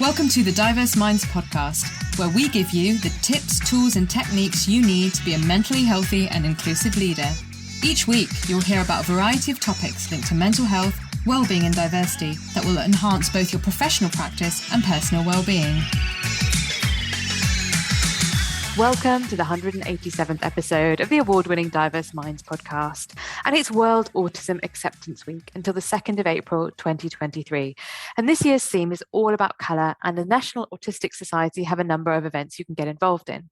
Welcome to the Diverse Minds podcast, where we give you the tips, tools, and techniques you need to be a mentally healthy and inclusive leader. Each week, you'll hear about a variety of topics linked to mental health, well-being, and diversity that will enhance both your professional practice and personal well-being. Welcome to the 187th episode of the award-winning Diverse Minds podcast, and it's World Autism Acceptance Week until the 2nd of April 2023. And this year's theme is all about colour, and the National Autistic Society have a number of events you can get involved in.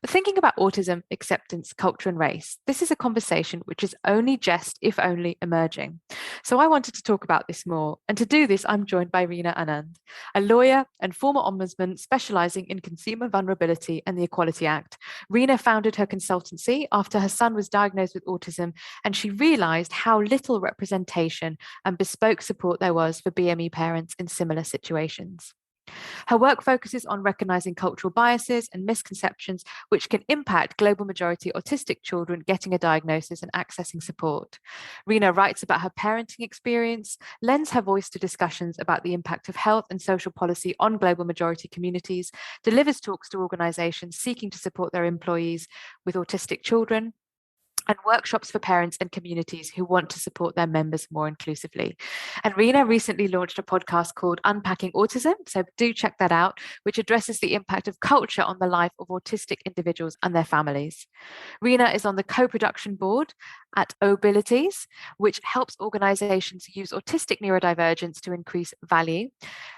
But thinking about autism, acceptance, culture and race, this is a conversation which is only just, if only, emerging. So I wanted to talk about this more. And to do this, I'm joined by Reena Anand, a lawyer and former ombudsman specialising in consumer vulnerability and the Equality Act. Reena founded her consultancy after her son was diagnosed with autism, and she realised how little representation and bespoke support there was for BAME parents in similar situations. Her work focuses on recognising cultural biases and misconceptions which can impact global majority autistic children getting a diagnosis and accessing support. Reena writes about her parenting experience, lends her voice to discussions about the impact of health and social policy on global majority communities, delivers talks to organisations seeking to support their employees with autistic children, and workshops for parents and communities who want to support their members more inclusively. And Reena recently launched a podcast called Unpacking Autism, so do check that out, which addresses the impact of culture on the life of autistic individuals and their families. Reena is on the co-production board at Abilities, which helps organisations use autistic neurodivergence to increase value,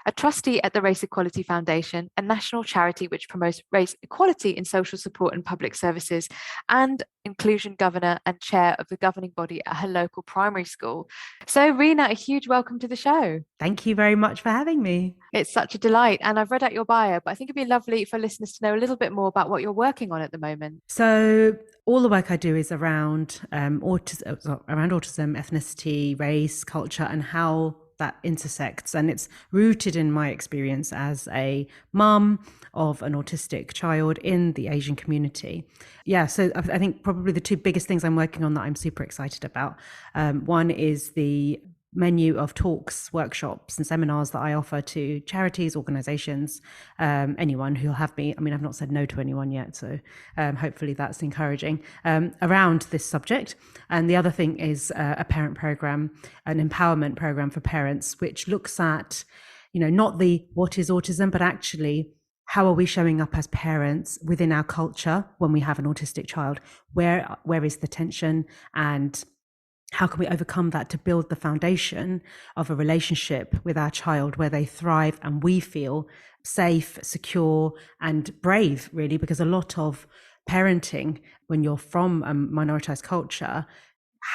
a trustee at the Race Equality Foundation, a national charity which promotes race equality in social support and public services, and inclusion governor and chair of the governing body at her local primary school. So Reena, a huge welcome to the show. Thank you very much for having me. It's such a delight. And I've read out your bio, but I think it'd be lovely for listeners to know a little bit more about what you're working on at the moment. So all the work I do is around autism, ethnicity, race, culture, and how that intersects. And it's rooted in my experience as a mum of an autistic child in the Asian community. Yeah, so I think probably the two biggest things I'm working on that I'm super excited about. One is the menu of talks, workshops and seminars that I offer to charities, organisations, anyone who'll have me. I mean, I've not said no to anyone yet, so hopefully that's encouraging, around this subject. And the other thing is a parent programme, an empowerment programme for parents, which looks at, not the what is autism, but actually how are we showing up as parents within our culture when we have an autistic child? Where is the tension, and how can we overcome that to build the foundation of a relationship with our child where they thrive and we feel safe, secure and brave, really, because a lot of parenting when you're from a minoritized culture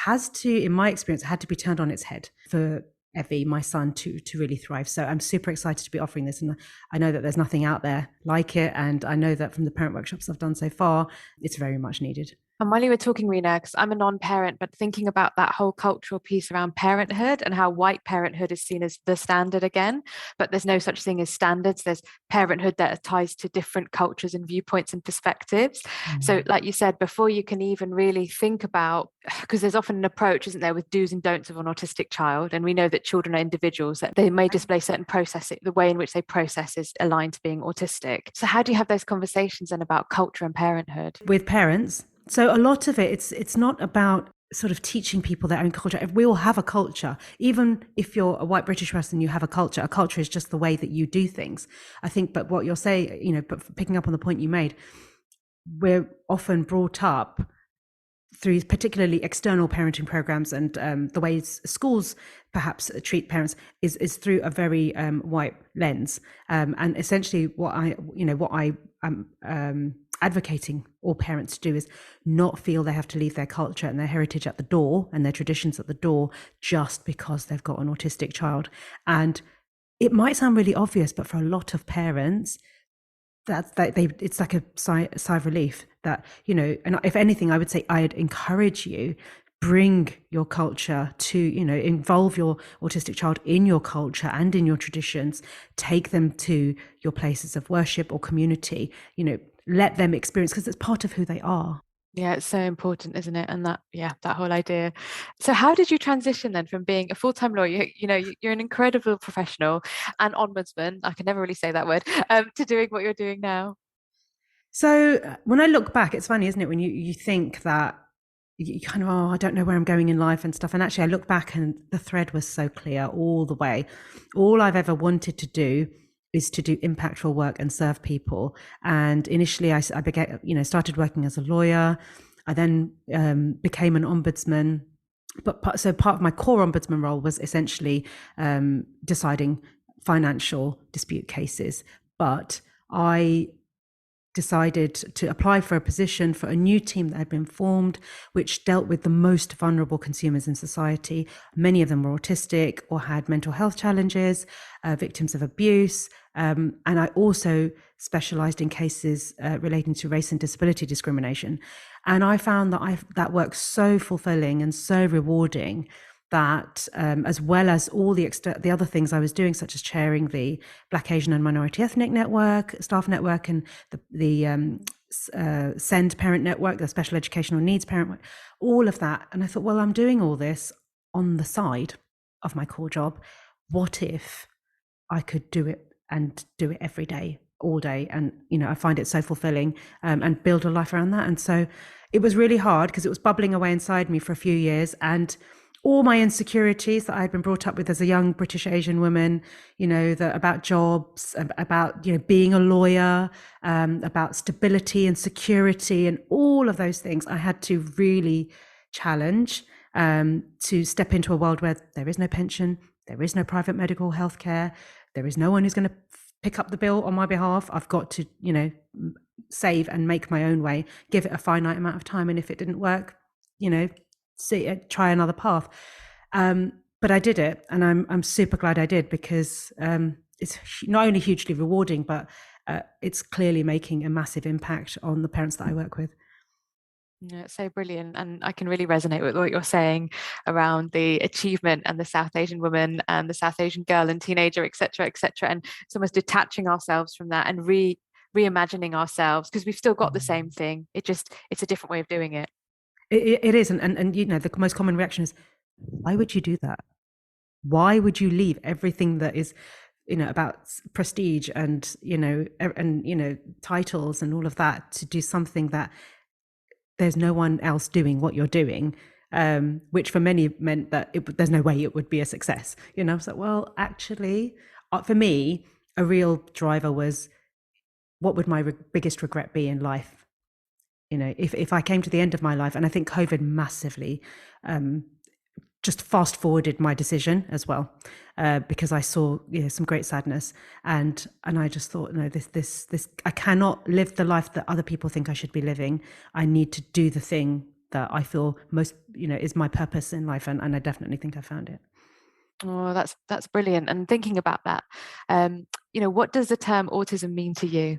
has to, in my experience, had to be turned on its head for Evie, my son, to really thrive. So I'm super excited to be offering this, and I know that there's nothing out there like it, and I know that from the parent workshops I've done so far, it's very much needed. And while you were talking, Reena, because I'm a non-parent, but thinking about that whole cultural piece around parenthood and how white parenthood is seen as the standard again, but there's no such thing as standards. There's parenthood that ties to different cultures and viewpoints and perspectives. Mm-hmm. So like you said, before you can even really think about, because there's often an approach, isn't there, with do's and don'ts of an autistic child. And we know that children are individuals, that they may display certain processing, the way in which they process is aligned to being autistic. So how do you have those conversations then about culture and parenthood? With parents? So a lot of it's not about sort of teaching people their own culture. We all have a culture. Even if you're a white British person, you have a culture. A culture is just the way that you do things, I think. But what you're saying, but picking up on the point you made, we're often brought up through particularly external parenting programs, and the ways schools perhaps treat parents is through a very white lens. And essentially what I am advocating all parents to do is not feel they have to leave their culture and their heritage at the door and their traditions at the door just because they've got an autistic child. And it might sound really obvious, but for a lot of parents, it's like a sigh of relief that, and if anything, I would say I'd encourage you, bring your culture to, involve your autistic child in your culture and in your traditions, take them to your places of worship or community, let them experience, because it's part of who they are. Yeah, it's so important, isn't it? And that whole idea. So how did you transition then from being a full-time lawyer, you're an incredible professional and ombudsman, I can never really say that word, to doing what you're doing now? So when I look back, it's funny, isn't it? When you think that you kind of, oh, I don't know where I'm going in life and stuff. And actually I look back and the thread was so clear all the way. All I've ever wanted to do is to do impactful work and serve people. And initially I began, started working as a lawyer. I then became an ombudsman. But part of my core ombudsman role was essentially deciding financial dispute cases. But I decided to apply for a position for a new team that had been formed, which dealt with the most vulnerable consumers in society. Many of them were autistic or had mental health challenges, victims of abuse. And I also specialized in cases relating to race and disability discrimination. And I found that that work so fulfilling and so rewarding that as well as all the other things I was doing, such as chairing the Black, Asian and Minority Ethnic Network, Staff Network, and the SEND Parent Network, the Special Educational Needs Parent Network, all of that. And I thought, well, I'm doing all this on the side of my core job. What if I could do it and do it every day, all day? And, I find it so fulfilling and build a life around that. And so it was really hard because it was bubbling away inside me for a few years. And all my insecurities that I had been brought up with as a young British Asian woman, about jobs, about, being a lawyer, about stability and security and all of those things, I had to really challenge to step into a world where there is no pension, there is no private medical health care, there is no one who's going to pick up the bill on my behalf. I've got to, save and make my own way, give it a finite amount of time. And if it didn't work, try another path. But I did it, and I'm super glad I did, because it's not only hugely rewarding, but it's clearly making a massive impact on the parents that I work with. Yeah, it's so brilliant. And I can really resonate with what you're saying around the achievement and the South Asian woman and the South Asian girl and teenager, et cetera, and it's almost detaching ourselves from that and reimagining ourselves, because we've still got the same thing. It's a different way of doing it. It is. And the most common reaction is, why would you do that? Why would you leave everything that is, about prestige and, titles and all of that to do something that there's no one else doing what you're doing, which for many meant that there's no way it would be a success. So, well, actually, for me, a real driver was, what would my biggest regret be in life? If I came to the end of my life, and I think COVID massively just fast forwarded my decision as well, because I saw some great sadness, and I just thought, no, this I cannot live the life that other people think I should be living. I need to do the thing that I feel most is my purpose in life, and I definitely think I found it. Oh, that's brilliant. And thinking about that, what does the term autism mean to you?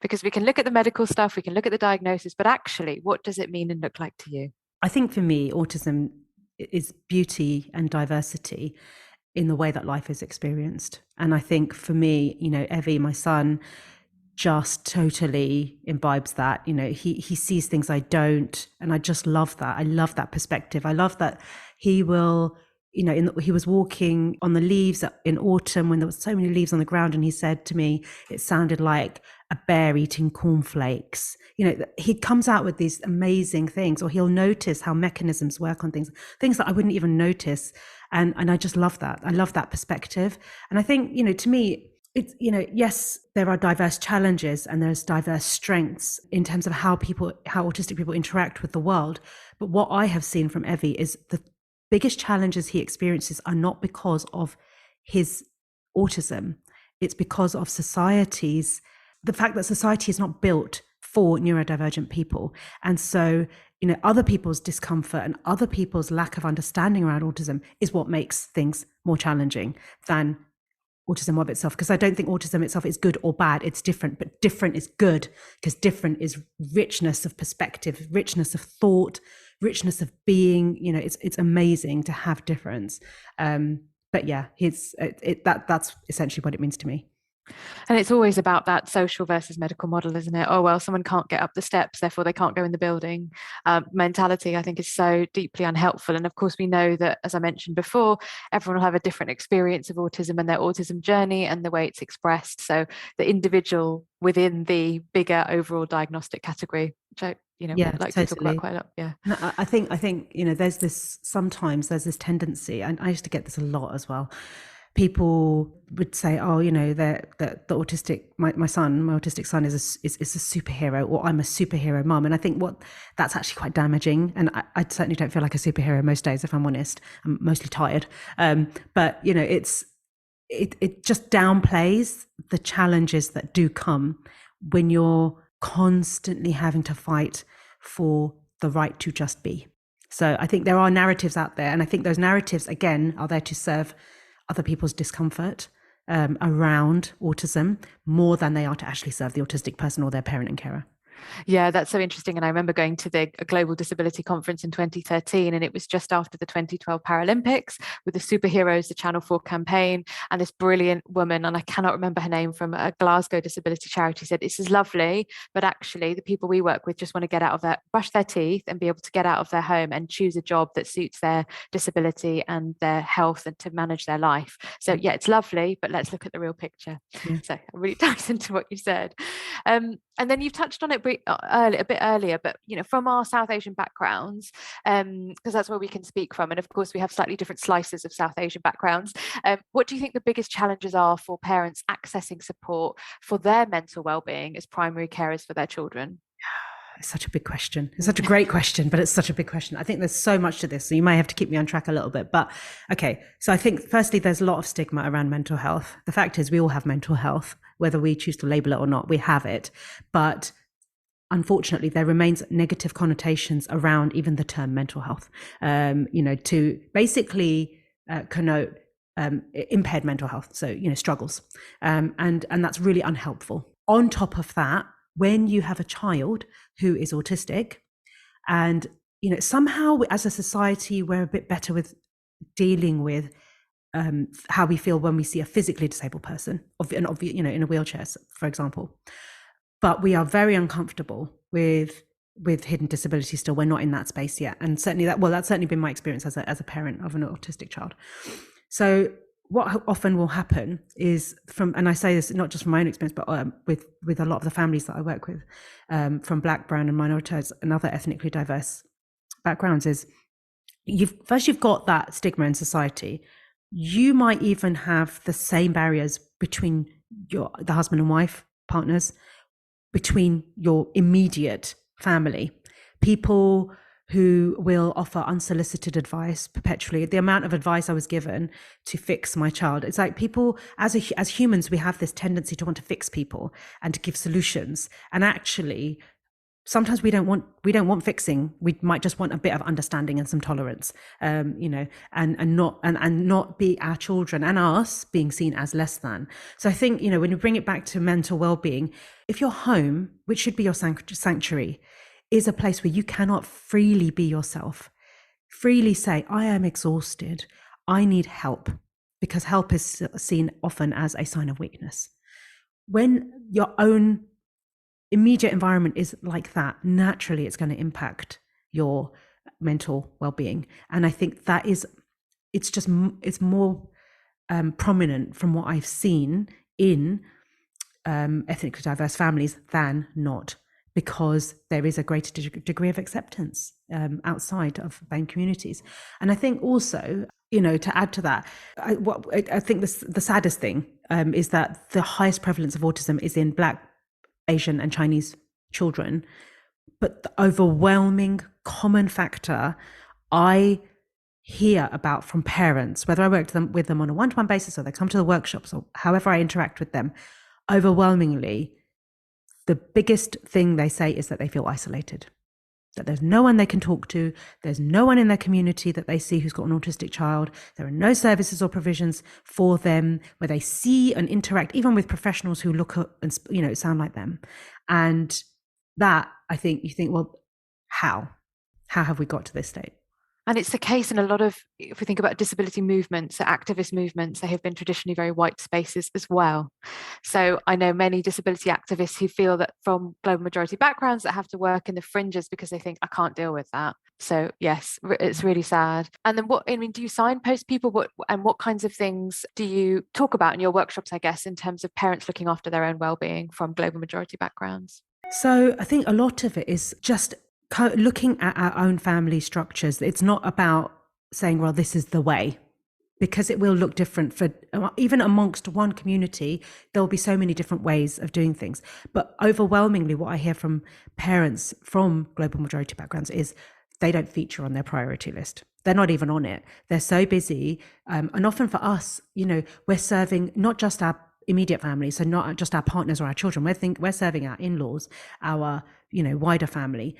Because we can look at the medical stuff, we can look at the diagnosis, but actually, what does it mean and look like to you? I think for me, autism is beauty and diversity in the way that life is experienced. And I think for me, Evie, my son, just totally imbibes that. He sees things I don't, and I just love that. I love that perspective. I love that he will, he was walking on the leaves in autumn when there was so many leaves on the ground, and he said to me, it sounded like a bear eating cornflakes. He comes out with these amazing things, or he'll notice how mechanisms work on things that I wouldn't even notice. And I just love that. I love that perspective. And I think, to me, it's, yes, there are diverse challenges and there's diverse strengths in terms of how autistic people interact with the world. But what I have seen from Evie is the biggest challenges he experiences are not because of his autism. It's because of the fact that society is not built for neurodivergent people. And so, other people's discomfort and other people's lack of understanding around autism is what makes things more challenging than autism of itself. Because I don't think autism itself is good or bad. It's different, but different is good, because different is richness of perspective, richness of thought, richness of being. It's amazing to have difference. But yeah, that's essentially what it means to me. And it's always about that social versus medical model, isn't it? Oh, well, someone can't get up the steps, therefore they can't go in the building. Mentality, I think, is so deeply unhelpful. And of course, we know that, as I mentioned before, everyone will have a different experience of autism and their autism journey and the way it's expressed. So the individual within the bigger overall diagnostic category, which I, Yeah, like to talk totally. about quite a lot. Yeah. No, I think, there's this tendency, and I used to get this a lot as well. People would say, "Oh, the autistic, my autistic son is a superhero, or I'm a superhero mum." And I think that's actually quite damaging. And I certainly don't feel like a superhero most days, if I'm honest. I'm mostly tired. But it just downplays the challenges that do come when you're constantly having to fight for the right to just be. So I think there are narratives out there, and I think those narratives, again, are there to serve other people's discomfort around autism more than they are to actually serve the autistic person or their parent and carer. Yeah, that's so interesting. And I remember going to the Global Disability Conference in 2013, and it was just after the 2012 Paralympics with the Superheroes, the Channel 4 campaign, and this brilliant woman, and I cannot remember her name, from a Glasgow disability charity, said, "This is lovely, but actually the people we work with just want to get out of brush their teeth and be able to get out of their home and choose a job that suits their disability and their health and to manage their life. So yeah, it's lovely, but let's look at the real picture." Yeah. So it really ties into what you said. And then you've touched on it a bit earlier, but from our South Asian backgrounds, because that's where we can speak from, and of course we have slightly different slices of South Asian backgrounds. What do you think the biggest challenges are for parents accessing support for their mental well-being as primary carers for their children? It's such a big question. It's such a great question, but it's such a big question. I think there's so much to this, so you may have to keep me on track a little bit. But okay, so I think firstly, there's a lot of stigma around mental health. The fact is, we all have mental health, whether we choose to label it or not, we have it. But unfortunately, there remains negative connotations around even the term mental health, to basically connote impaired mental health, so struggles, and that's really unhelpful. On top of that, when you have a child who is autistic, and somehow as a society we're a bit better with dealing with how we feel when we see a physically disabled person, in a wheelchair, for example. But we are very uncomfortable with hidden disability still. We're not in that space yet, and certainly that's certainly been my experience as a parent of an autistic child. So what often will happen is, and I say this not just from my own experience, but with a lot of the families that I work with, from Black, brown, and minorities and other ethnically diverse backgrounds, is you've got that stigma in society. You might even have the same barriers between the husband and wife partners, between your immediate family, people who will offer unsolicited advice perpetually. The amount of advice I was given to fix my child, it's like people, as humans, we have this tendency to want to fix people and to give solutions. And actually, sometimes we don't want fixing. We might just want a bit of understanding and some tolerance, and not be our children and us being seen as less than. So I think, when you bring it back to mental well-being, if your home, which should be your sanctuary, is a place where you cannot freely be yourself, freely say, "I am exhausted, I need help," because help is seen often as a sign of weakness. When your own immediate environment is like that, naturally it's going to impact your mental well-being. And I think that it's more prominent from what I've seen in ethnically diverse families than not, because there is a greater degree of acceptance outside of BAME communities. And I think also, to add to that, I think the saddest thing is that the highest prevalence of autism is in Black, Asian, and Chinese children. But the overwhelming common factor I hear about from parents, whether I work with them on a one-to-one basis or they come to the workshops or however I interact with them, overwhelmingly, the biggest thing they say is that they feel isolated, that there's no one they can talk to, there's no one in their community that they see who's got an autistic child, there are no services or provisions for them where they see and interact even with professionals who look up and sound like them. And that, I think, you think, well, how have we got to this state? And it's the case in a lot of, if we think about disability movements, so activist movements, they have been traditionally very white spaces as well. So I know many disability activists who feel that from global majority backgrounds that have to work in the fringes because they think, I can't deal with that. So yes, it's really sad. And then do you signpost people? What kinds of things do you talk about in your workshops, I guess, in terms of parents looking after their own well-being from global majority backgrounds? So I think a lot of it is just looking at our own family structures. It's not about saying, well, this is the way, because it will look different for even amongst one community. There'll be so many different ways of doing things. But overwhelmingly, what I hear from parents from global majority backgrounds is they don't feature on their priority list. They're not even on it. They're so busy. And often for us, we're serving not just our immediate family, so not just our partners or our children. We're serving our in-laws, our wider family,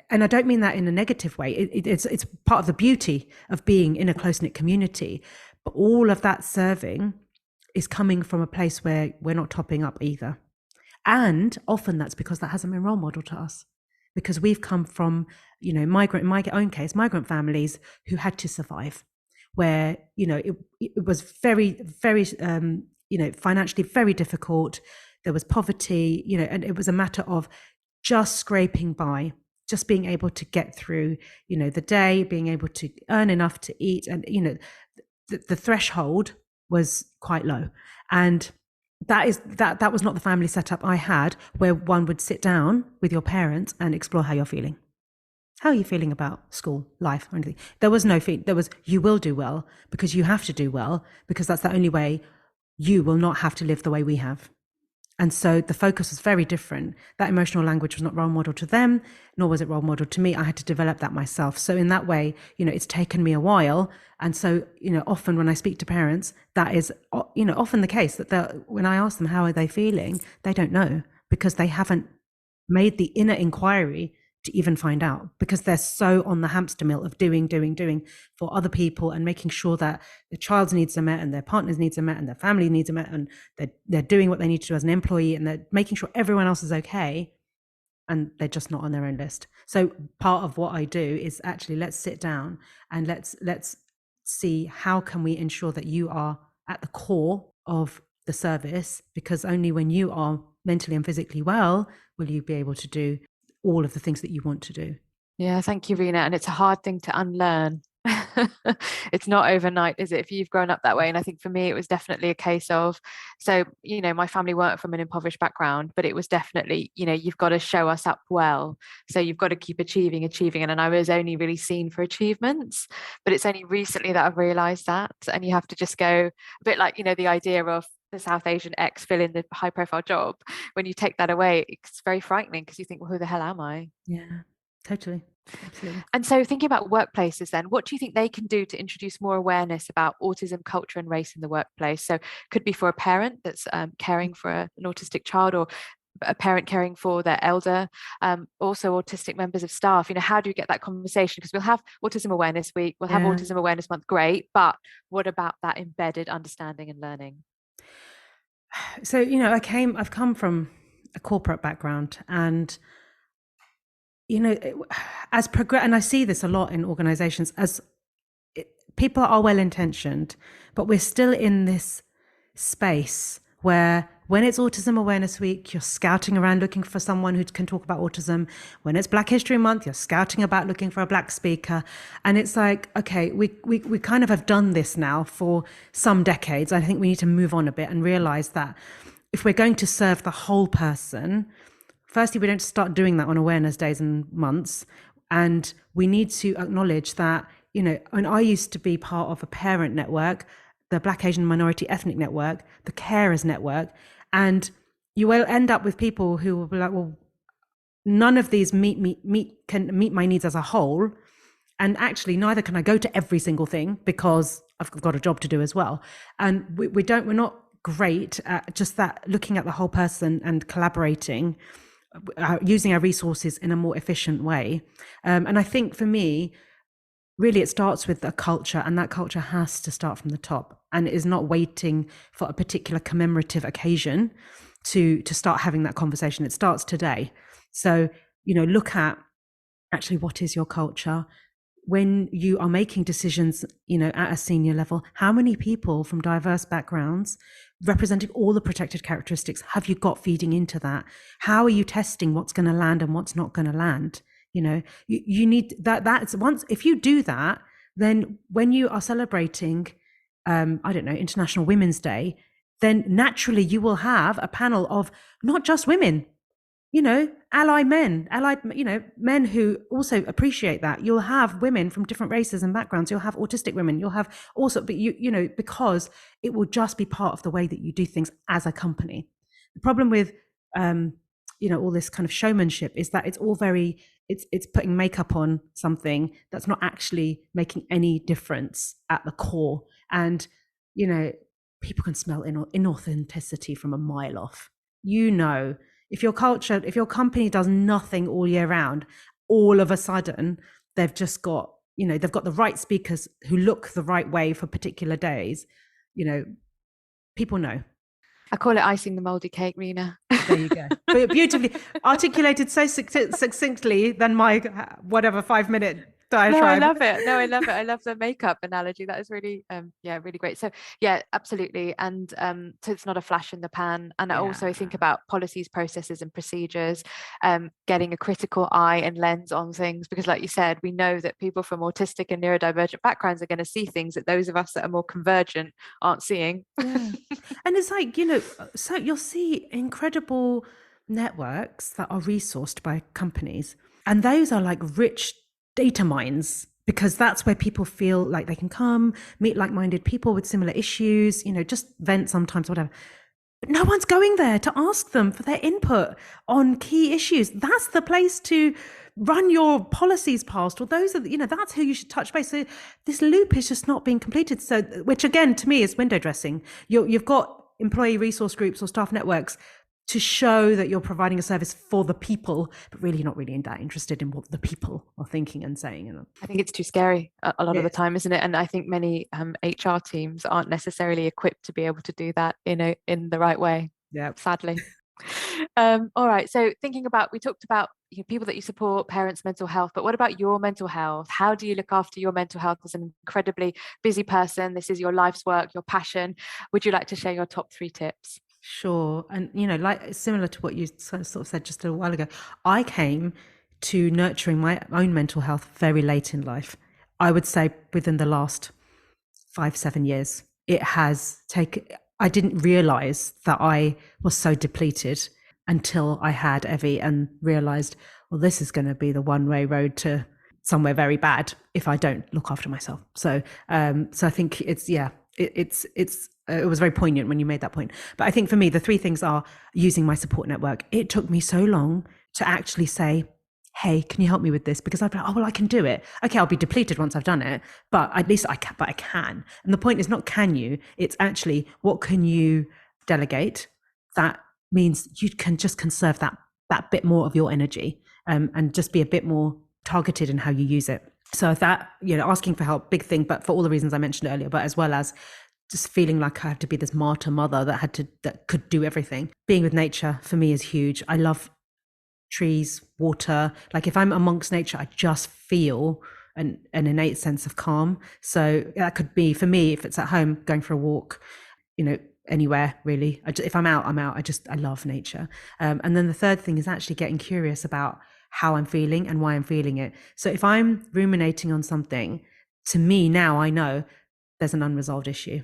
and I don't mean that in a negative way. It's part of the beauty of being in a close-knit community, but all of that serving is coming from a place where we're not topping up either. And often that's because that hasn't been role model to us, because we've come from in my own case, migrant families who had to survive, where it was very, very financially very difficult. There was poverty, and it was a matter of just scraping by, just being able to get through, the day, being able to earn enough to eat. And, the threshold was quite low. And that was not the family setup I had, where one would sit down with your parents and explore how you're feeling. How are you feeling about school, life, or anything? There was no feeling. There was, you will do well because you have to do well, because that's the only way you will not have to live the way we have. And so the focus was very different. That emotional language was not role model to them, nor was it role model to me. I had to develop that myself. So in that way, it's taken me a while. And so, often when I speak to parents, that is, often the case, that when I ask them how are they feeling, they don't know, because they haven't made the inner inquiry to even find out, because they're so on the hamster wheel of doing for other people, and making sure that the child's needs are met and their partner's needs are met and their family needs are met, and they're doing what they need to do as an employee, and they're making sure everyone else is okay, and they're just not on their own list. So part of what I do is actually, let's sit down and let's see how can we ensure that you are at the core of the service, because only when you are mentally and physically well will you be able to do all of the things that you want to do. Yeah, thank you, Reena. And it's a hard thing to unlearn. It's not overnight, is it, if you've grown up that way? And I think for me, it was definitely a case of, so, my family weren't from an impoverished background, but it was definitely, you've got to show us up well. So you've got to keep achieving. And I was only really seen for achievements, but it's only recently that I've realized that. And you have to just go a bit like, the idea of the South Asian ex fill in the high profile job. When you take that away, it's very frightening, because you think, well, who the hell am I? Yeah, totally. Absolutely. And so thinking about workplaces then, what do you think they can do to introduce more awareness about autism, culture and race in the workplace? So could be for a parent that's caring for an autistic child, or a parent caring for their elder, also autistic members of staff. How do you get that conversation? Because we'll have Autism Awareness Week, we'll have Autism Awareness Month, great, but what about that embedded understanding and learning? So, I've come from a corporate background, and and I see this a lot in organizations, people are well intentioned, but we're still in this space where when it's Autism Awareness Week, you're scouting around looking for someone who can talk about autism. When it's Black History Month, you're scouting about looking for a Black speaker. And it's like, okay, we kind of have done this now for some decades. I think we need to move on a bit and realize that if we're going to serve the whole person, firstly, we don't start doing that on awareness days and months. And we need to acknowledge that, and I used to be part of a parent network, the Black Asian Minority Ethnic Network, the Carers Network. And you will end up with people who will be like, well, none of these can meet my needs as a whole. And actually, neither can I go to every single thing, because I've got a job to do as well. And we're not great at just that, looking at the whole person and collaborating, using our resources in a more efficient way. And I think for me, really, it starts with a culture, and that culture has to start from the top, and is not waiting for a particular commemorative occasion to start having that conversation. It starts today. So, look at actually what is your culture, when you are making decisions, at a senior level, how many people from diverse backgrounds representing all the protected characteristics have you got feeding into that? How are you testing what's going to land and what's not going to land? You need that's once, if you do that, then when you are celebrating, I don't know, International Women's Day, then naturally you will have a panel of not just women, allied men who also appreciate that. You'll have women from different races and backgrounds. You'll have autistic women. You'll have also, but because it will just be part of the way that you do things as a company. The problem with, all this kind of showmanship is that it's all it's putting makeup on something that's not actually making any difference at the core. And, people can smell inauthenticity from a mile off. If your company does nothing all year round, all of a sudden they've just got, they've got the right speakers who look the right way for particular days, people know. I call it icing the moldy cake, Reena. There you go. But beautifully articulated so succinctly than my 5-minute diatribe. No, I love it. I love the makeup analogy. That is really, really great. So yeah, absolutely. And so it's not a flash in the pan. And I also think about policies, processes and procedures, getting a critical eye and lens on things, because like you said, we know that people from autistic and neurodivergent backgrounds are going to see things that those of us that are more convergent aren't seeing. Yeah. And it's like, so you'll see incredible networks that are resourced by companies, and those are like rich data mines, because that's where people feel like they can come meet like-minded people with similar issues, just vent sometimes, whatever. But no one's going there to ask them for their input on key issues. That's the place to run your policies past, or those are, that's who you should touch base. So this loop is just not being completed. So, which again, to me is window dressing. You've got employee resource groups or staff networks to show that you're providing a service for the people, but really you're not really that interested in what the people are thinking and saying. I think it's too scary a lot of the time, isn't it? And I think many HR teams aren't necessarily equipped to be able to do that in the right way. Yeah, sadly. All right. So thinking about, we talked about people that you support, parents' mental health, but what about your mental health? How do you look after your mental health as an incredibly busy person? This is your life's work, your passion. Would you like to share your top 3 tips? Sure. And, like similar to what you sort of said just a little while ago, I came to nurturing my own mental health very late in life. I would say within the last 5-7 years, it has taken, I didn't realize that I was so depleted until I had Evie and realized, well, this is going to be the one-way road to somewhere very bad if I don't look after myself. So, so I think it was very poignant when you made that point. But I think for me, the 3 things are using my support network. It took me so long to actually say, hey, can you help me with this? Because I'd be like, oh, well, I can do it. Okay, I'll be depleted once I've done it, but at least I can. And the point is not can you, it's actually what can you delegate? That means you can just conserve that bit more of your energy, and just be a bit more targeted in how you use it. So that, asking for help, big thing, but for all the reasons I mentioned earlier, but as well as just feeling like I have to be this martyr mother that could do everything. Being with nature for me is huge. I love trees, water. Like if I'm amongst nature, I just feel an innate sense of calm. So that could be, for me, if it's at home, going for a walk, anywhere really. If I'm out, I'm out. I love nature. And then the third thing is actually getting curious about how I'm feeling and why I'm feeling it. So if I'm ruminating on something, to me now I know there's an unresolved issue.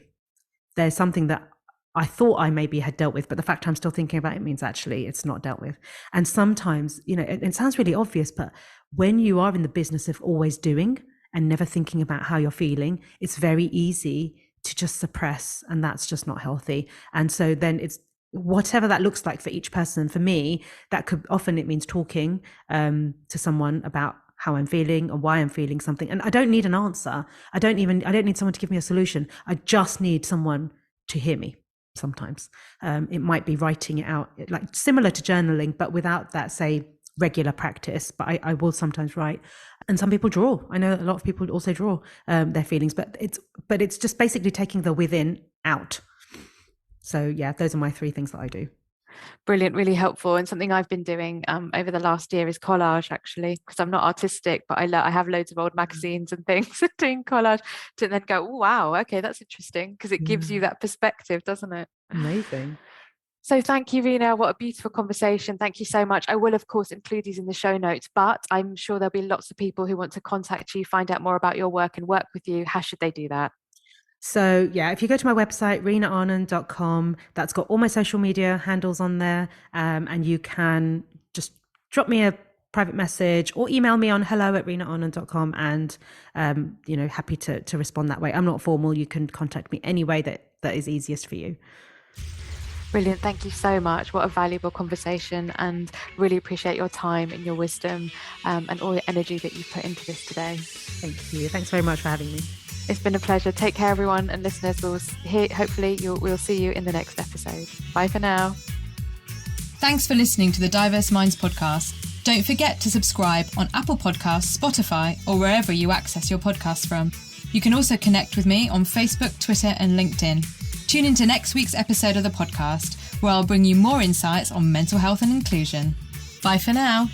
There's something that I thought I maybe had dealt with, but the fact I'm still thinking about it means actually it's not dealt with. And sometimes, it sounds really obvious, but when you are in the business of always doing and never thinking about how you're feeling, it's very easy to just suppress, and that's just not healthy. And so then it's whatever that looks like for each person. For me, that could often, it means talking to someone about how I'm feeling or why I'm feeling something. And I don't need an answer. I don't need someone to give me a solution. I just need someone to hear me. Sometimes it might be writing it out, like similar to journaling, but without that, say, regular practice. But I will sometimes write. And some people draw. I know a lot of people also draw their feelings, but it's just basically taking the within out. So yeah, those are my 3 things that I do. Brilliant, really helpful. And something I've been doing over the last year is collage, actually, because I'm not artistic, but I have loads of old magazines and things, doing collage to then go, oh, wow, okay, that's interesting, because it gives you that perspective, doesn't it? Amazing. So thank you, Reena. What a beautiful conversation. Thank you so much. I will, of course, include these in the show notes, but I'm sure there'll be lots of people who want to contact you, find out more about your work and work with you. How should they do that? So yeah, if you go to my website, reenaanand.com, that's got all my social media handles on there. And you can just drop me a private message or email me on hello@reenaanand.com, and happy to respond that way. I'm not formal. You can contact me any way that is easiest for you. Brilliant. Thank you so much. What a valuable conversation, and really appreciate your time and your wisdom and all the energy that you put into this today. Thank you. Thanks very much for having me. It's been a pleasure. Take care, everyone, and listeners. We'll see you in the next episode. Bye for now. Thanks for listening to the Diverse Minds podcast. Don't forget to subscribe on Apple Podcasts, Spotify, or wherever you access your podcasts from. You can also connect with me on Facebook, Twitter, and LinkedIn. Tune into next week's episode of the podcast, where I'll bring you more insights on mental health and inclusion. Bye for now.